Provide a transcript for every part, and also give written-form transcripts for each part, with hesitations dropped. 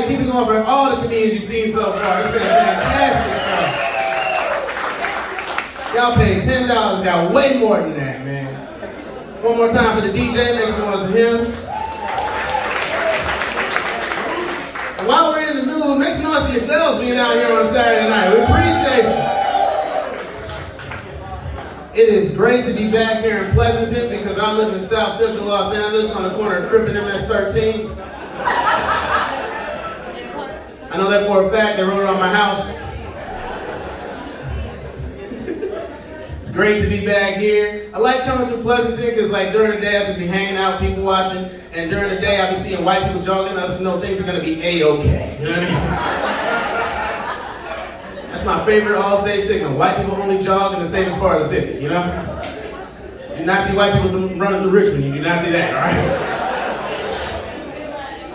right, keep it going for all the comedians you've seen so far. It's been a fantastic show. Y'all paid $10, got way more than that, man. One more time for the DJ, make some noise for him. And while we're in the news, make some noise for yourselves being out here on a Saturday night. We appreciate you. It is great to be back here in Pleasanton because I live in South Central Los Angeles on the corner of Cripp and MS-13. I know that for a fact, they wrote it on my house. It's great to be back here. I like coming to Pleasanton because like during the day I'll just be hanging out, people watching, and during the day I'll be seeing white people jogging, I just know things are gonna be A-okay. You know what I mean? That's my favorite all safe signal. White people only jog in the safest part of the city, you know? You do not see white people running through Richmond, you do not see that, all right?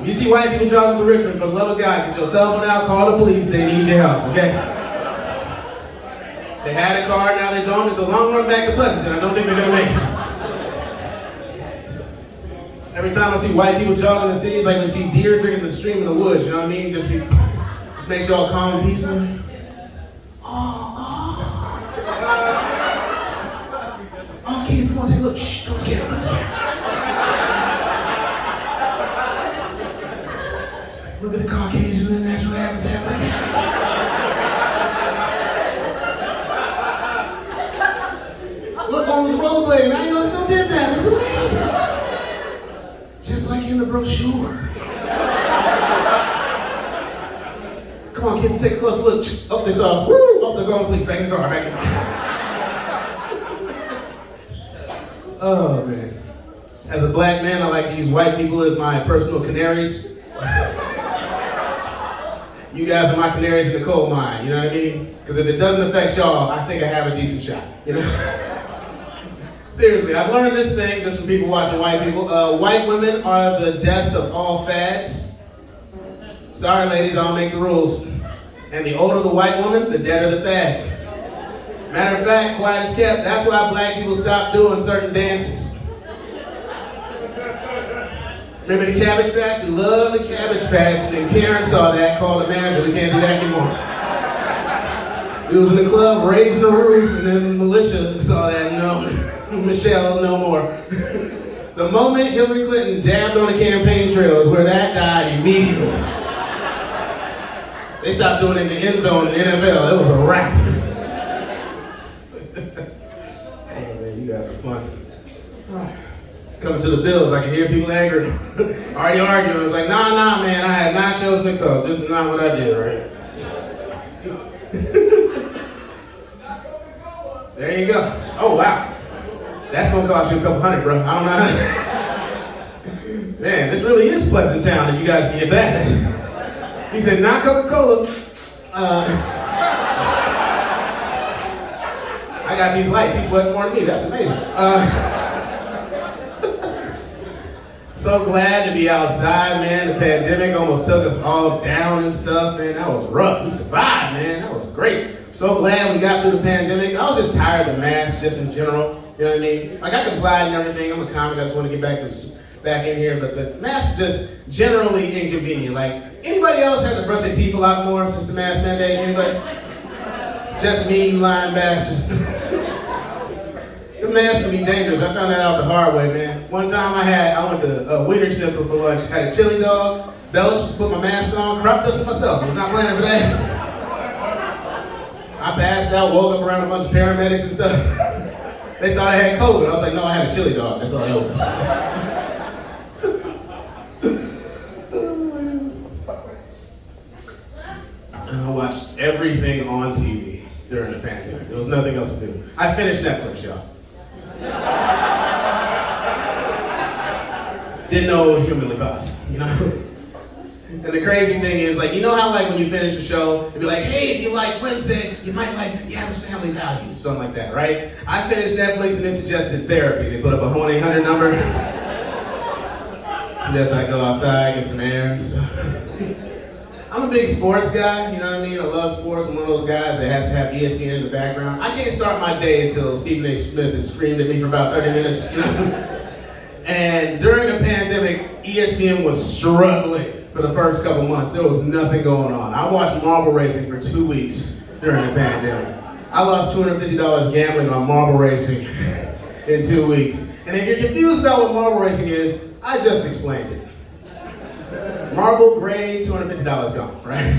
If you see white people jogging through Richmond, for the love of God, get your cell phone out, call the police, they need your help, okay? They had a car, now they don't. It's a long run back to Pleasanton. I don't think they're gonna make it. Every time I see white people jogging in the city, it's like we see deer drinking the stream in the woods, you know what I mean? Just makes you all calm and peaceful. Oh, kids, come on, take a look. Shh, don't scare them, don't scare them. Look at the Caucasians in their natural habitat. Look at it. Look, on this rollerblade. I didn't know it still did that. It's amazing. Just like in the brochure. Come on, kids, take a closer look. Up this sauce. Woo! Up they're going, please. Back in the car. Back in the car. Oh, man. As a black man, I like to use white people as my personal canaries. You guys are my canaries in the coal mine, you know what I mean? Because if it doesn't affect y'all, I think I have a decent shot, you know? Seriously, I've learned this thing just from people watching white people. White women are the death of all fads. Sorry, ladies, I'll make the rules. And the older the white woman, the deader the fad. Matter of fact, quiet as kept, that's why black people stopped doing certain dances. Remember the Cabbage Patch? We love the Cabbage Patch, and then Karen saw that, called the manager, we can't do that anymore. We was in the club raising the roof, and then Militia saw that, no, Michelle, no more. The moment Hillary Clinton dabbed on the campaign trail is where that died immediately. They stopped doing it in the end zone in the NFL, it was a wrap. Oh man, you guys are fun. Coming to the Bills, I can hear people angry. Already arguing. It's like, nah, man, I had nachos and a Coke. This is not what I did, right? There you go. Oh, wow. That's gonna cost you a couple $100, bro. I don't know how to... Man, this really is Pleasanton if you guys can get that. He said, not Coca-Cola. I got these lights. He's sweating more than me. That's amazing. So glad to be outside, man. The pandemic almost took us all down and stuff, man. That was rough. We survived, man. That was great. So glad we got through the pandemic. I was just tired of the mask, just in general. You know what I mean? Like I complied and everything. I'm a comic. I just want to get back in here. But the mask is just generally inconvenient. Like anybody else had to brush their teeth a lot more since the mask mandate? Anybody? Just me, you lying bastards. The mask can be dangerous. I found that out the hard way, man. One time I went to Wiener Schnitzel for lunch. Had a chili dog, belched, put my mask on, cropped dusted myself. I was not planning for that. I passed out, woke up around a bunch of paramedics and stuff. They thought I had COVID. I was like, no, I had a chili dog. That's all it was. I watched everything on TV during the pandemic. There was nothing else to do. I finished Netflix, y'all. Didn't know it was humanly possible, you know? And the crazy thing is, like, you know how like when you finish a show, it'd be like, hey, if you like Wednesday, you might like The Average Family Values, something like that, right? I finished Netflix and it suggested therapy. They put up a 1-800 number. Suggests I go outside, get some air and stuff. I'm a big sports guy, you know what I mean? I love sports. I'm one of those guys that has to have ESPN in the background. I can't start my day until Stephen A. Smith has screamed at me for about 30 minutes, you know? And during the pandemic, ESPN was struggling. for the first couple months. There was nothing going on. I watched marble racing for 2 weeks during the pandemic. I lost $250 gambling on marble racing in 2 weeks. And if you're confused about what marble racing is, I just explained it. Marble, grade, $250 gone, right?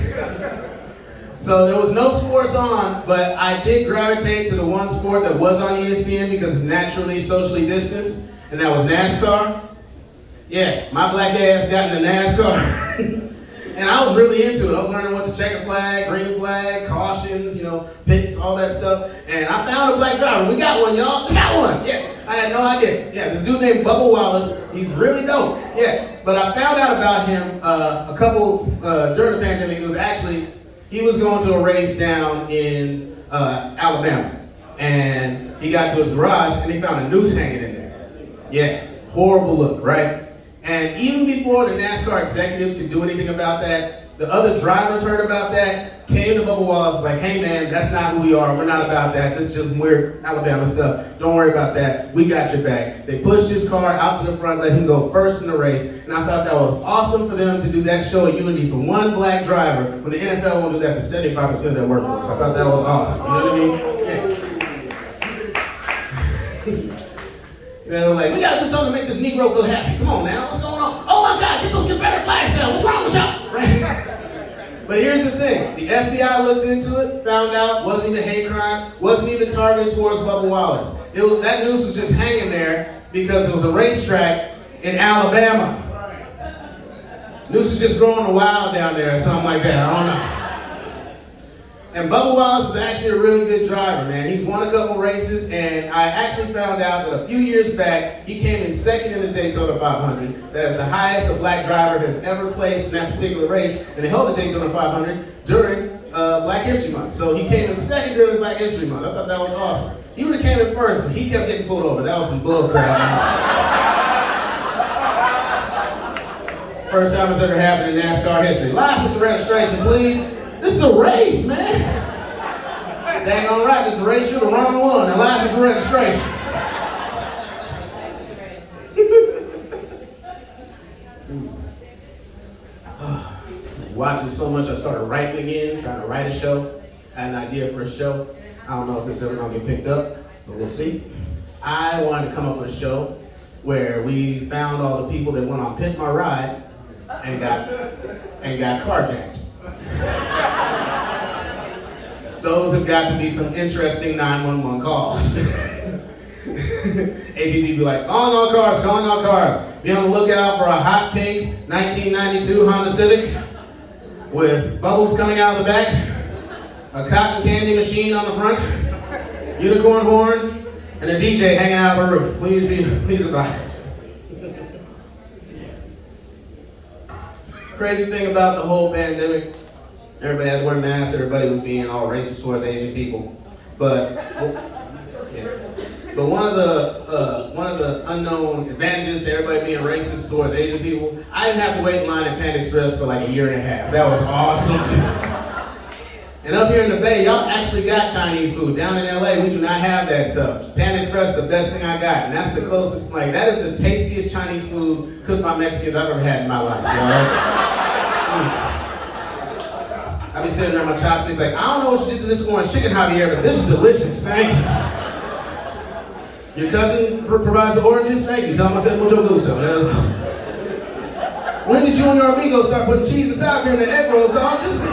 So there was no sports on, but I did gravitate to the one sport that was on ESPN because it's naturally socially distanced, and that was NASCAR. Yeah, my black ass got into NASCAR. And I was really into it. I was learning what the checker flag, green flag, cautions, pits, all that stuff. And I found a black driver. We got one, y'all. We got one. Yeah, I had no idea. Yeah, this dude named Bubba Wallace. He's really dope. Yeah, but I found out about him during the pandemic. He was going to a race down in Alabama. And he got to his garage and he found a noose hanging in there. Yeah, horrible look, right? And even before the NASCAR executives could do anything about that, the other drivers heard about that, came to Bubba Wallace, was like, hey man, that's not who we are, we're not about that, this is just weird Alabama stuff, don't worry about that, we got your back. They pushed his car out to the front, let him go first in the race, and I thought that was awesome for them to do that show of unity for one black driver, when the NFL won't do that for 75% of their workforce. I thought that was awesome, you know what I mean? Yeah. They were like, we gotta do something to make this Negro feel happy. Come on now, what's going on? Oh my God, get those Confederate flags down. What's wrong with y'all? Right? But here's the thing. The FBI looked into it, found out, wasn't even hate crime, wasn't even targeted towards Bubba Wallace. That noose was just hanging there because it was a racetrack in Alabama. Noose is just growing wild down there or something like that, I don't know. And Bubba Wallace is actually a really good driver, man. He's won a couple races, and I actually found out that a few years back, he came in second in the Daytona 500. That is the highest a black driver has ever placed in that particular race, and they held the Daytona 500 during Black History Month. So he came in second during the Black History Month. I thought that was awesome. He would have came in first, but he kept getting pulled over. That was some bull crap. First time it's ever happened in NASCAR history. License registration, please. This is a race, man. Dang all right, this is a race, you're the wrong one. Now license and registration. Watching so much, I started writing again, trying to write a show. I had an idea for a show. I don't know if this is ever gonna get picked up, but we'll see. I wanted to come up with a show where we found all the people that went on Pimp My Ride and got carjacked. Those have got to be some interesting 911 calls. APD be like, calling all cars. Be on the lookout for a hot pink 1992 Honda Civic with bubbles coming out of the back, a cotton candy machine on the front, unicorn horn, and a DJ hanging out of the roof. Please advise. Crazy thing about the whole pandemic, everybody had to wear masks, everybody was being all racist towards Asian people. But one of the unknown advantages to everybody being racist towards Asian people, I didn't have to wait in line at Panda Express for like a year and a half. That was awesome. And up here in the Bay, y'all actually got Chinese food. Down in LA, we do not have that stuff. Panda Express is the best thing I got, and that's the closest, that is the tastiest Chinese food cooked by Mexicans I've ever had in my life, you know? I be sitting there on my chopsticks like, I don't know what you did to this orange chicken, Javier, but this is delicious, thank you. Your cousin provides the oranges, thank you. Tell him I said mucho gusto. When did you and your amigo start putting cheese and sour cream in the egg rolls, dog? This is the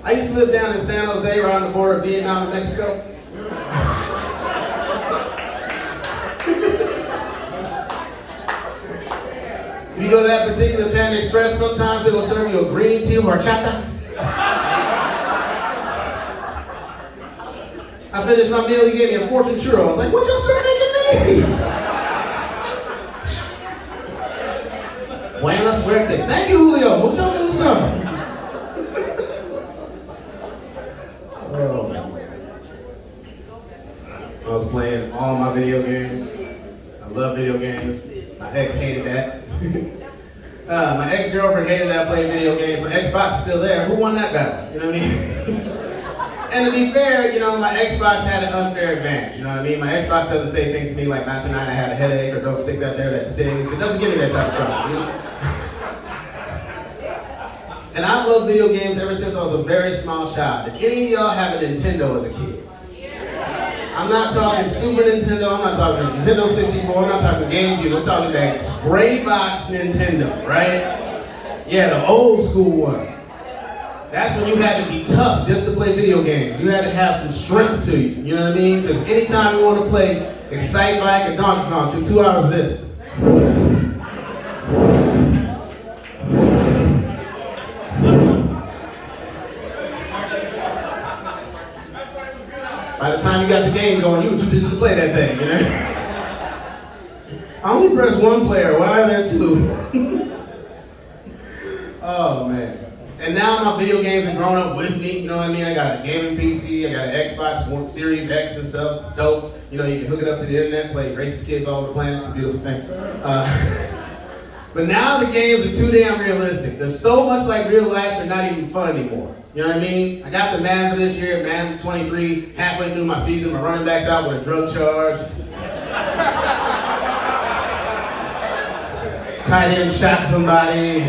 I used to live down in San Jose, right on the border of Vietnam and Mexico. If you go to that particular Panda Express, sometimes they will serve you a green tea or horchata. I finished my meal, he gave me a fortune churro. I was like, what y'all serving in these? Buena suerte. Thank you, Julio. Mucho gusto. I was playing all my video games. I love video games. My ex hated that. My ex-girlfriend hated that I played video games. My Xbox is still there. Who won that battle? You know what I mean? And to be fair, you know, my Xbox had an unfair advantage, you know what I mean? My Xbox doesn't say things to me like, not tonight, I had a headache, or don't stick that there, that stings. It doesn't give me that type of trouble, you know? And I've loved video games ever since I was a very small child. Did any of y'all have a Nintendo as a kid? I'm not talking Super Nintendo, I'm not talking Nintendo 64, I'm not talking GameCube, I'm talking that gray box Nintendo, right? Yeah, the old school one. That's when you had to be tough just to play video games. You had to have some strength to you, you know what I mean? Because anytime you want to play Excite Bike or Donkey Kong, it took 2 hours of this. By the time you got the game going, you were too busy to play that thing, you know? I only pressed one player, why are there two? Oh, man. And now my video games have grown up with me, you know what I mean? I got a gaming PC, I got an Xbox One Series X and stuff, it's dope. You know, you can hook it up to the internet, play racist kids all over the planet, it's a beautiful thing. But now the games are too damn realistic. They're so much like real life, they're not even fun anymore. You know what I mean? I got the Madden for this year, Madden 23, halfway through my season, my running back's out with a drug charge. Tight end shot somebody.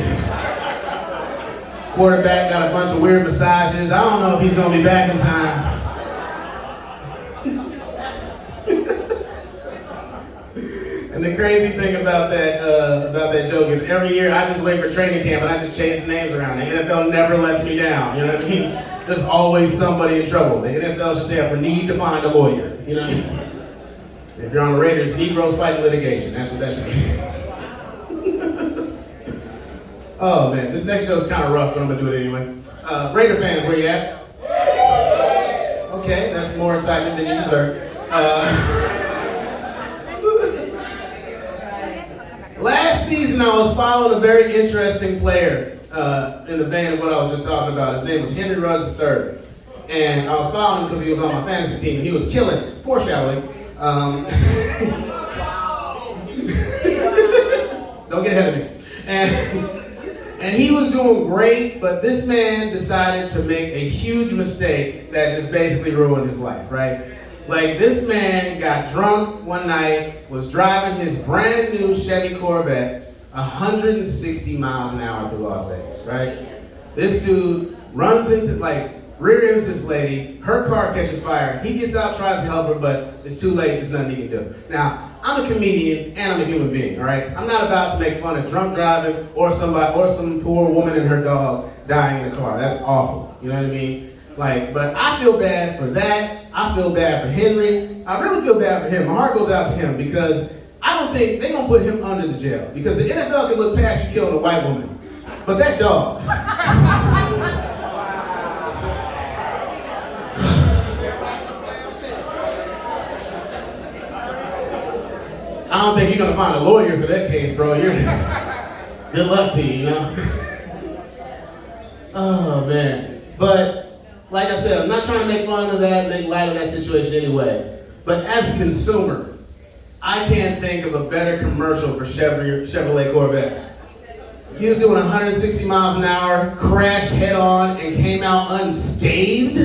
Quarterback got a bunch of weird massages. I don't know if he's gonna be back in time. And the crazy thing about that joke is every year I just wait for training camp and I just change the names around. The NFL never lets me down, you know what I mean? There's always somebody in trouble. The NFL should say, "I need to find a lawyer," you know what I mean? If you're on the Raiders, Negroes fight litigation. That's what that should be. Oh man, this next show is kind of rough, but I'm gonna do it anyway. Raider fans, where you at? Okay, that's more excitement than you deserve. Last season, I was following a very interesting player in the vein of what I was just talking about. His name was Henry Ruggs III. And I was following him because he was on my fantasy team, and he was killing, foreshadowing. Don't get ahead of me. And he was doing great, but this man decided to make a huge mistake that just basically ruined his life, right? Like, this man got drunk one night, was driving his brand new Chevy Corvette 160 miles an hour through Las Vegas, right? This dude runs into, rear ends this lady, her car catches fire, he gets out, tries to help her, but it's too late, there's nothing he can do. Now, I'm a comedian and I'm a human being, all right? I'm not about to make fun of drunk driving or some poor woman and her dog dying in a car. That's awful, you know what I mean? But I feel bad for that. I feel bad for Henry. I really feel bad for him. My heart goes out to him because I don't think they're gonna put him under the jail because the NFL can look past you killing a white woman. But that dog. I don't think you're gonna find a lawyer for that case, bro. Good luck to you, you know? Oh man. But like I said, I'm not trying to make fun of that, make light of that situation anyway. But as a consumer, I can't think of a better commercial for Chevrolet Corvettes. He was doing 160 miles an hour, crashed head on, and came out unscathed.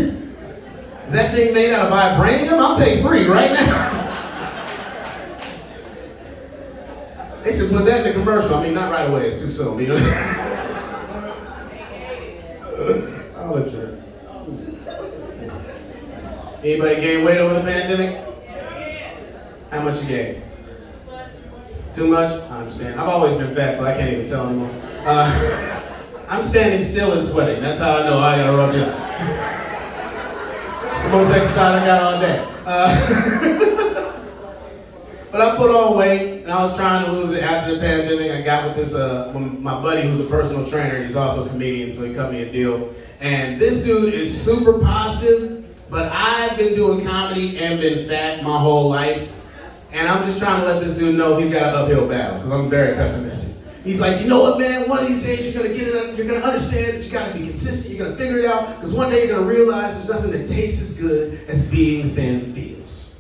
Is that thing made out of vibranium? I'll take 3 right now. They should put that in the commercial. I mean, not right away, it's too soon, you know? I'll let you. Anybody gain weight over the pandemic? How much you gained? Too much? I understand. I've always been fat, so I can't even tell anymore. I'm standing still and sweating. That's how I know I gotta rub you. It's the most exercise I got all day. But I put on weight, and I was trying to lose it after the pandemic. I got with this, my buddy who's a personal trainer. He's also a comedian, so he cut me a deal. And this dude is super positive, but I've been doing comedy and been fat my whole life. And I'm just trying to let this dude know he's got an uphill battle, because I'm very pessimistic. He's like, you know what, man? One of these days you're gonna get it. You're gonna understand that you gotta be consistent. You're gonna figure it out, because one day you're gonna realize there's nothing that tastes as good as being thin feels.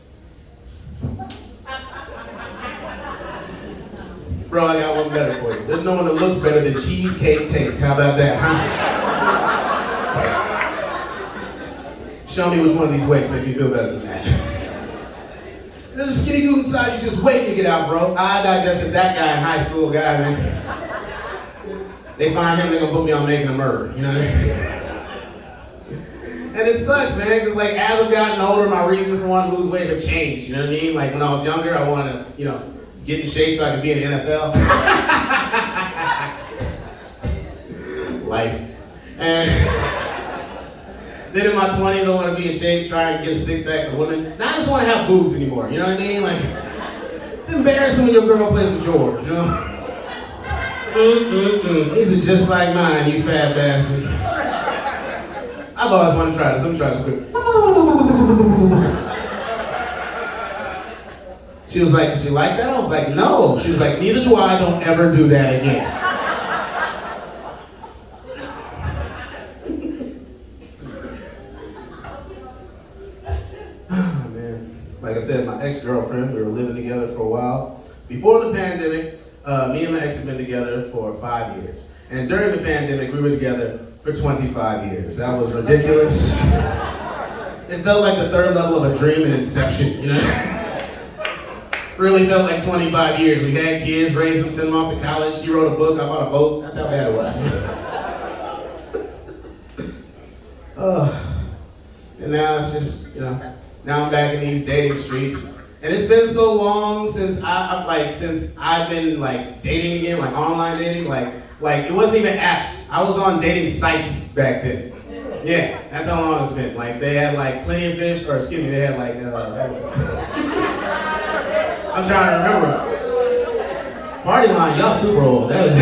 Bro, I got one better for you. There's no one that looks better than cheesecake tastes. How about that, huh? Show me which one of these weights makes me feel better than that. There's a skinny dude inside you just waiting to get out, bro. I digested that guy in high school, man. They find him, they're gonna put me on Making a Murder, you know what I mean? And it sucks, man, because like as I've gotten older, my reasons for wanting to lose weight have changed, you know what I mean? Like when I was younger, I wanted to, get in shape so I could be in the NFL. Life. And then in my 20s, I want to be in shape, try and get a six-pack for women. Now I just want to have boobs anymore, you know what I mean? Like, it's embarrassing when your girl plays with yours, you know? These are just like mine, you fat bastard. I've always wanted to try this. Let me try this quick. She was like, did you like that? I was like, no. She was like, neither do I. Don't ever do that again. Oh, man. Like I said, my ex-girlfriend, we were living together for a while. Before the pandemic, me and my ex had been together for 5 years. And during the pandemic, we were together for 25 years. That was ridiculous. It felt like the third level of a dream in Inception, you know? Really felt like 25 years. We had kids, raised them, sent them off to college. She wrote a book, I bought a boat. That's how bad it was. And now it's just, now I'm back in these dating streets. And it's been so long since I've been like dating again, like online dating, like it wasn't even apps. I was on dating sites back then. Yeah, that's how long it's been. Like they had like Plenty of Fish, or excuse me, they had like, I'm trying to remember. Party Line, y'all super old. That was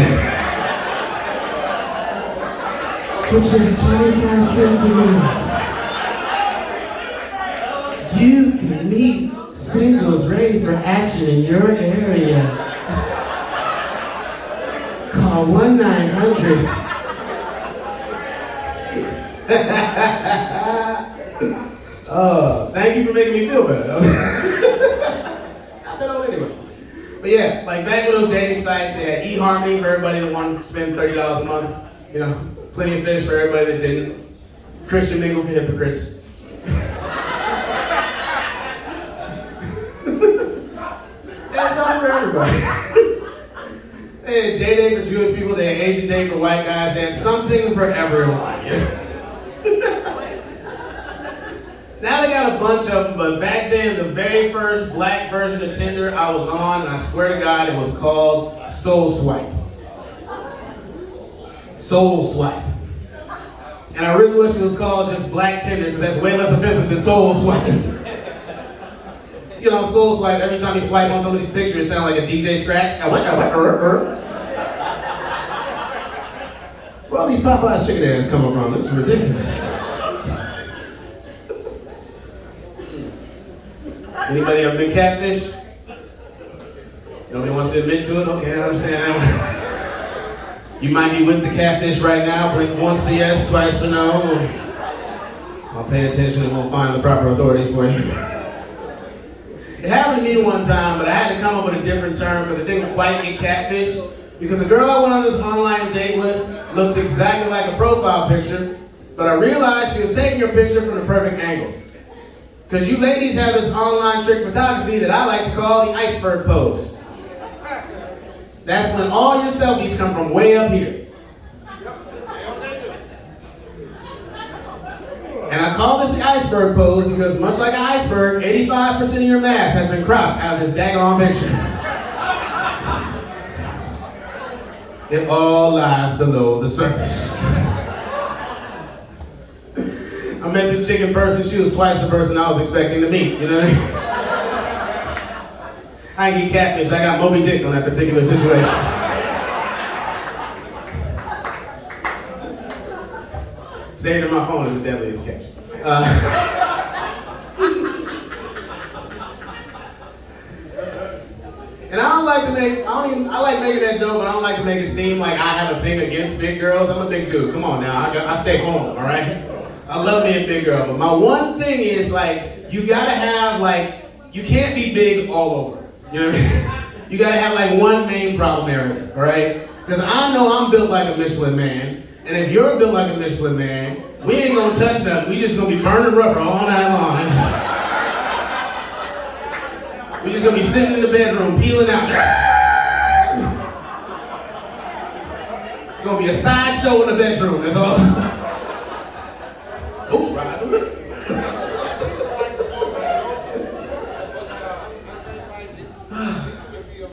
for just 25 cents a minute. You can meet singles ready for action in your area. Call 1-900. Thank you for making me feel better. Not that old anyway. But yeah, like back when those dating sites, they had eHarmony for everybody that wanted to spend $30 a month. Plenty of Fish for everybody that didn't. Christian Mingle for hypocrites. That's something for everybody. They had J-Day for Jewish people, they had Asian Day for white guys, they had something for everyone. Now they got a bunch of them, but back then, the very first black version of Tinder I was on, and I swear to God, it was called Soul Swipe. Soul Swipe. And I really wish it was called just Black Tinder, because that's way less offensive than Soul Swipe. Soul Swipe, every time you swipe on somebody's picture, it sounds like a DJ scratch. Where all these Popeye's chicken ass coming from? This is ridiculous. Anybody ever been catfished? Nobody wants to admit to it? Okay, I understand that one. You might be with the catfish right now. Blink once for yes, twice for no. I'll pay attention and we'll find the proper authorities for you. It happened to me one time, but I had to come up with a different term because it didn't quite get catfish. Because the girl I went on this online date with looked exactly like a profile picture, but I realized she was taking her picture from the perfect angle. Because you ladies have this online trick photography that I like to call the iceberg pose. That's when all your selfies come from way up here. And I call this the iceberg pose because much like an iceberg, 85% of your mass has been cropped out of this daggone picture. It all lies below the surface. I met this chick in person, she was twice the person I was expecting to meet, you know what I mean? I ain't get catfish, I got Moby Dick on that particular situation. Saved in my phone is the deadliest catch. And I like making that joke, but I don't like to make it seem like I have a thing against big girls. I'm a big dude, come on now, I stay home, all right? I love being a big girl, but my one thing is you gotta have you can't be big all over, you know what I mean? You gotta have one main problem area, all right? Because I know I'm built like a Michelin man, and if you're built like a Michelin man, We ain't gonna touch nothing. We just gonna be burning rubber all night long. We just gonna be sitting in the bedroom, peeling out. It's gonna be a sideshow in the bedroom, that's all.